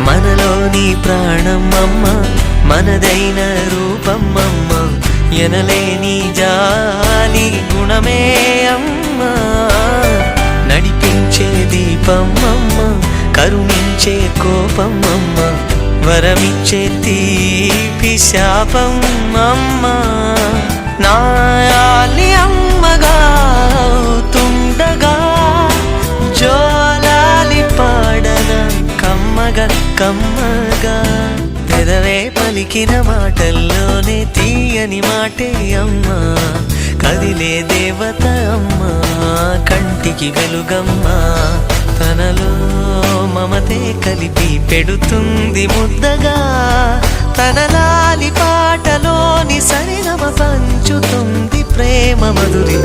మనలోని ప్రాణం అమ్మ, మనదైన రూపం అమ్మ, ఎనలేని జాలి గుణమే అమ్మ. నడిపించే దీపం అమ్మ, కరుణించే కోపం అమ్మ, వరమిచ్చే తీపి శాపం అమ్మ. నాయాలి అమ్మగా అవుతుండగా జోలాలి పాడన కమ్మగా కమ్మగా. పెదవే పలికిన మాటల్లోనే తీయని మాటే అమ్మా, కదిలే దేవత అమ్మా, కంటికి వెలుగమ్మా. తనలో మమతే కలిపి పెడుతుంది ముద్దగా, తన లాలి పాటలోని సరిగమ పంచుతుంది ప్రేమ మధురిమ.